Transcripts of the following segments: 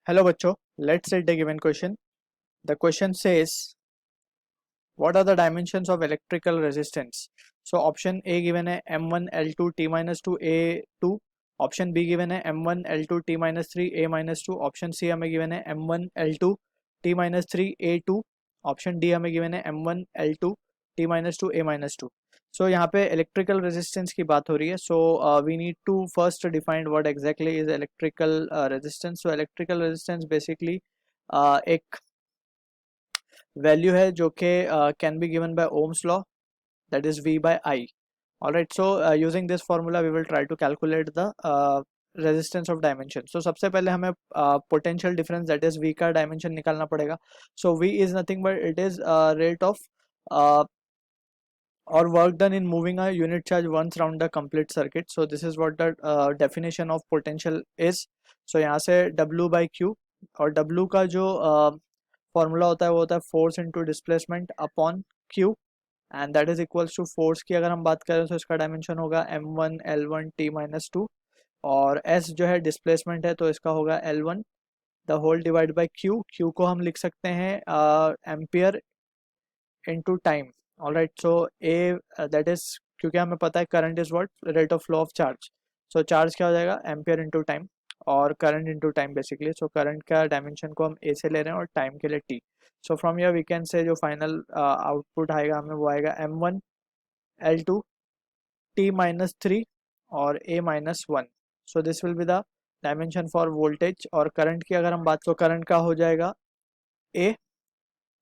Hello बच्चों, let's set the given question. The question says, what are the dimensions of electrical resistance? So option A given है M1 L2 T minus 2 A2. Option B given है M1 L2 T minus 3 A minus 2. Option C हमें given है M1 L2 T minus 3 A2. Option D हमें given है M1 L2 T minus 2 A minus 2. So यहाँ पे electrical resistance की बात हो रही है. So we need to first define what exactly is electrical resistance. So electrical resistance basically एक वैल्यू है जो कि can be given by Ohm's law, that is V by I. Alright, so using this formula we will try to calculate the resistance of dimension. So सबसे पहले हमें potential difference that is V का dimension निकालना पड़ेगा. So V is nothing but it is rate of uh, or work done in moving a unit charge once around the complete circuit. So this is what the definition of potential is. So यहाँ से W by Q, और W का जो formula होता है वो होता है force into displacement upon Q, and that is equals to force की अगर हम बात करें तो इसका डायमेंशन होगा M1 L1 T minus 2, और S जो है डिस्प्लेसमेंट है तो इसका होगा L1 the whole divide by Q. Q को हम लिख सकते हैं ampere into time. Alright, so a that is, क्योंकि हमें पता है current is what rate of flow of charge. So charge क्या हो जाएगा एम्पियर इनटू टाइम और current into time basically. So current का डायमेंशन को हम ए से ले रहे हैं और टाइम के लिए T. So from here we can say जो फाइनल आउटपुट आएगा हमें वो आएगा M1 L2 T minus 3 और A minus 1. So this will be the dimension for voltage. और करंट की अगर हम बात, तो करंट का हो जाएगा A,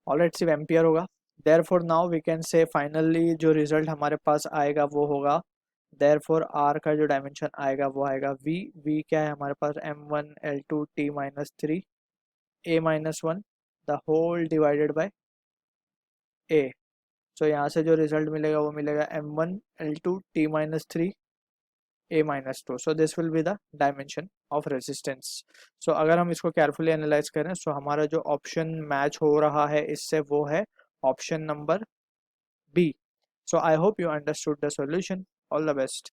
ऑलराइट, सिर्फ एम्पियर होगा. Therefore now we can say finally जो रिजल्ट हमारे पास आएगा वो होगा, देयरफॉर आर का जो डायमेंशन आएगा वो आएगा V. V क्या है हमारे पास M1 L2 T minus 3 A minus 1 the whole divided by A. So यहाँ से जो रिजल्ट मिलेगा वो मिलेगा M1 L2 T minus 3 A minus 2. So this will be the dimension of resistance. So अगर हम इसको carefully analyze करें, so हमारा जो ऑप्शन मैच हो रहा है इससे वो है option number B. So I hope you understood the solution. All the best.